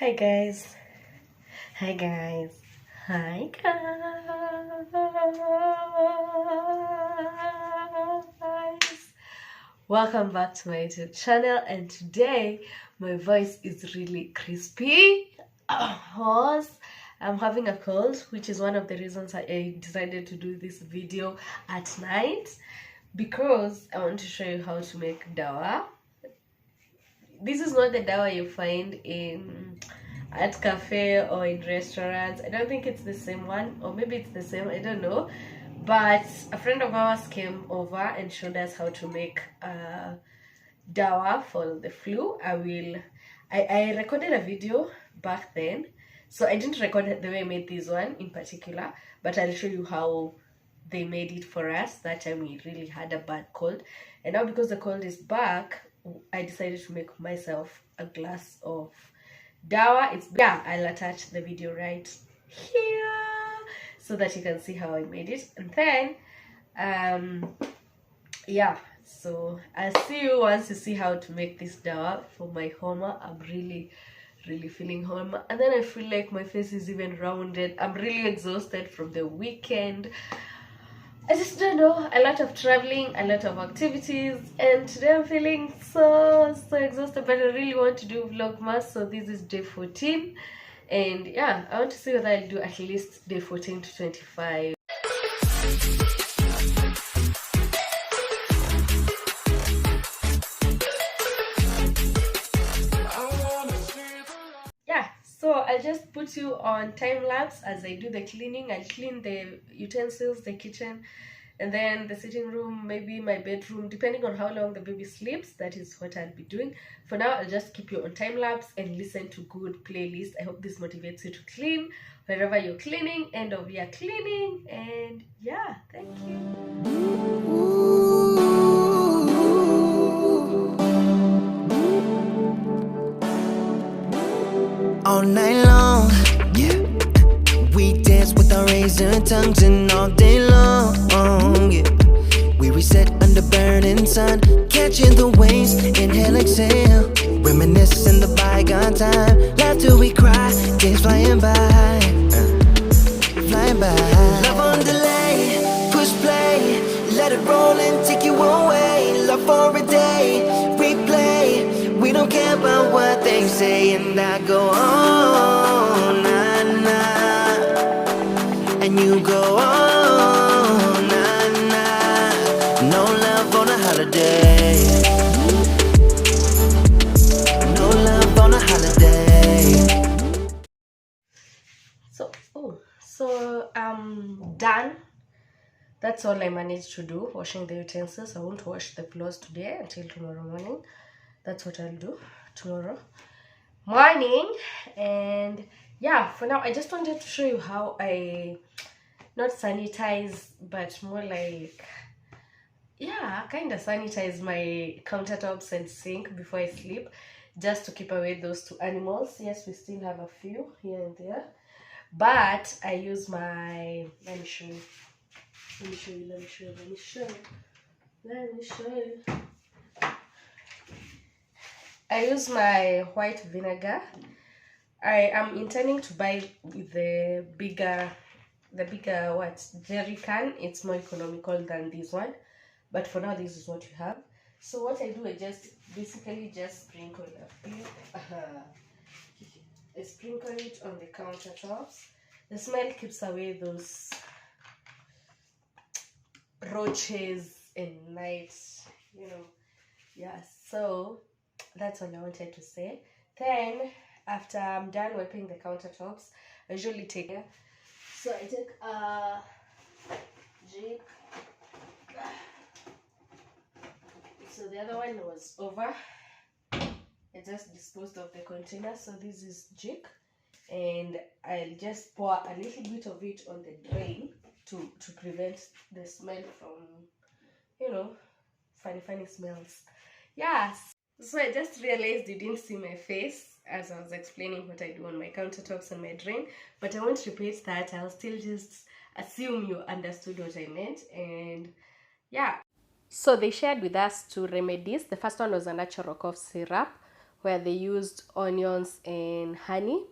Hi guys. Hi guys. Hi guys. Welcome back to my YouTube channel, and today my voice is really crispy because I'm having a cold, which is one of the reasons I decided to do this video at night, because I want to show you how to make dawa. This is not the dawa you find at cafe or in restaurants. I don't think it's the same one, or maybe it's the same, I don't know. But a friend of ours came over and showed us how to make dawa for the flu. I recorded a video back then, so I didn't record it the way I made this one in particular, but I'll show you how they made it for us. That time we really had a bad cold, and now because the cold is back, I decided to make myself a glass of dawa. I'll attach the video right here so that you can see how I made it. And then so I'll see you once you see how to make this dawa for my homa. I'm really feeling homa, and then I feel like my face is even rounded. I'm really exhausted from the weekend. I just don't know, a lot of traveling, a lot of activities, and today I'm feeling so exhausted, but I really want to do Vlogmas. So this is day 14, and yeah, I want to see whether I'll do at least day 14 to 25. Yeah, so I'll just put you on time lapse as I do the cleaning. I'll clean the utensils, the kitchen, and then the sitting room, maybe my bedroom, depending on how long the baby sleeps. That is what I'll be doing. For now, I'll just keep you on time lapse and listen to good playlist. I hope this motivates you to clean wherever you're cleaning, end of year cleaning, and yeah, thank you. All night long, yeah. We dance with our razor tongues and all day long, yeah. We reset under burning sun, catching the waves, inhale, exhale, reminiscing the bygone time. Laugh till we cry, days flying by, flying by. Love on delay, push play, let it roll and take you away. Love for a day, replay. We don't care about what they say, and I go on, nah, nah, and you go on, nah, nah. No love on a holiday, no love on a holiday. So I'm done. That's all I managed to do, washing the utensils. I won't wash the floors today until tomorrow morning. That's what I'll do tomorrow morning. And yeah, for now I just wanted to show you how I not sanitize, but more like, yeah, kind of sanitize my countertops and sink before I sleep, just to keep away those two animals. Yes, we still have a few here and there, but I use my, let me show you. I use my white vinegar. I am intending to buy the bigger jerry can. It's more economical than this one, but for now this is what you have. So what I do, I just basically just sprinkle a bit. I sprinkle it on the countertops. The smell keeps away those roaches and night, yeah. So that's all I wanted to say. Then after I'm done wiping the countertops, I usually take a jig. So the other one was over. I just disposed of the container, so this is jig, and I'll just pour a little bit of it on the drain to prevent the smell from, funny smells. Yes. So I just realized you didn't see my face as I was explaining what I do on my countertops and my drain, but I won't repeat that. I'll still just assume you understood what I meant. And yeah, so they shared with us 2 remedies. The first one was a natural cough syrup, where they used onions and honey.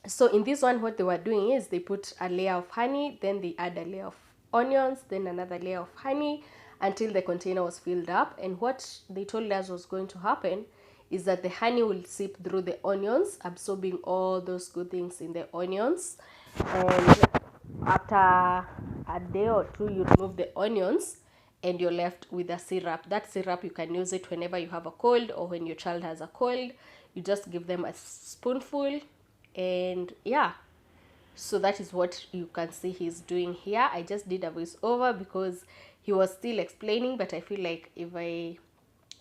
So in this one, what they were doing is they put a layer of honey, then they add a layer of onions, then another layer of honey, until the container was filled up. And what they told us was going to happen is that the honey will seep through the onions, absorbing all those good things in the onions. And after a day or two, you remove the onions and you're left with a syrup. That syrup, you can use it whenever you have a cold or when your child has a cold. You just give them a spoonful, and yeah, so that is what you can see he's doing here. I just did a voiceover because he was still explaining, but I feel like if I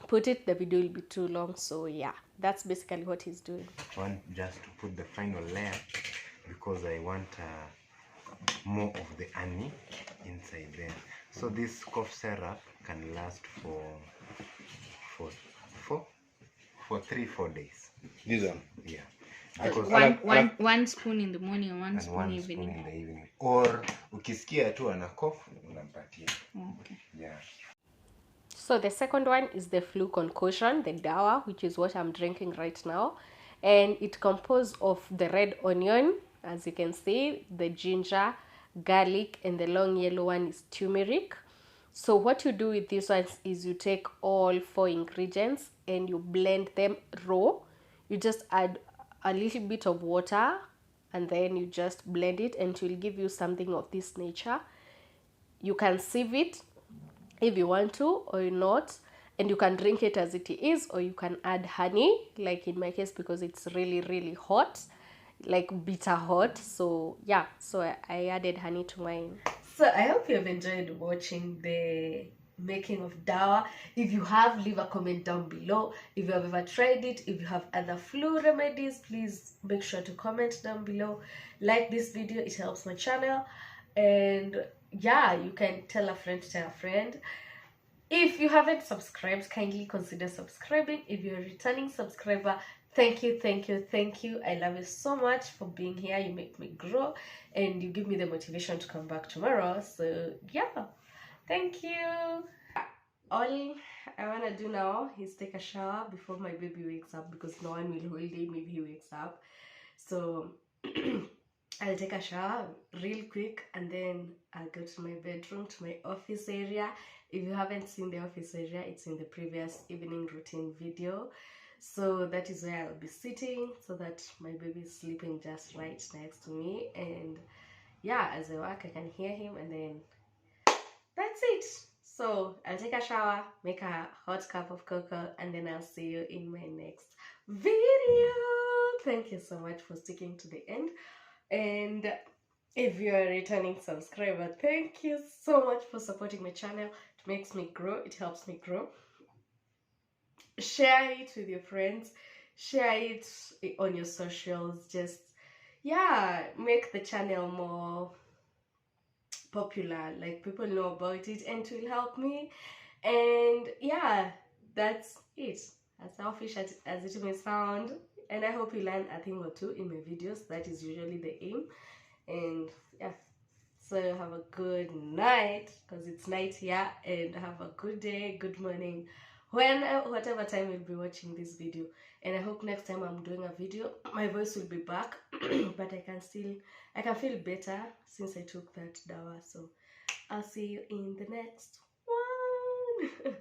put it, the video will be too long. So yeah, that's basically what he's doing. I want just to put the final layer because I want more of the honey inside there. So this cough syrup can last for 3-4 days. This one? Yeah. One spoon in the morning and one spoon in the evening. evening. Or ukisikia tu ana cough unampatia. Okay. Yeah. So the second one is the flu concoction, the Dawa, which is what I'm drinking right now. And it composed of the red onion, as you can see, the ginger, garlic, and the long yellow one is turmeric. So what you do with these ones is you take all 4 ingredients and you blend them raw. You just add a little bit of water and then you just blend it and it will give you something of this nature. You can sieve it if you want to or not, and you can drink it as it is, or you can add honey, like in my case, because it's really hot, like bitter hot. So yeah, so I added honey to mine. So I hope you have enjoyed watching the making of Dawa. If you have, leave a comment down below. If you have ever tried it, if you have other flu remedies, please make sure to comment down below. Like this video, it helps my channel. And yeah, you can tell a friend to tell a friend. If you haven't subscribed, kindly consider subscribing. If you're a returning subscriber, thank you. I love you so much for being here. You make me grow and you give me the motivation to come back tomorrow. So yeah, thank you. All I want to do now is take a shower before my baby wakes up, because no one will hold him if he wakes up. So I'll take a shower real quick and then I'll go to my bedroom, to my office area. If you haven't seen the office area, it's in the previous evening routine video. So that is where I'll be sitting, so that my baby is sleeping just right next to me. And yeah, as I work, I can hear him, and then that's it. So I'll take a shower, make a hot cup of cocoa, and then I'll see you in my next video. Thank you so much for sticking to the end. And if you're a returning subscriber, thank you so much for supporting my channel. It makes me grow, it helps me grow. Share it with your friends, share it on your socials. Just yeah, make the channel more popular, like people know about it, and it will help me. And yeah, that's it, as selfish as it may sound. And I hope you learn a thing or two in my videos. That is usually the aim. And yeah, so have a good night, because it's night here, and have a good day, good morning, whatever time you'll be watching this video. And I hope next time I'm doing a video, my voice will be back but I can feel better since I took that Dawa. So I'll see you in the next one.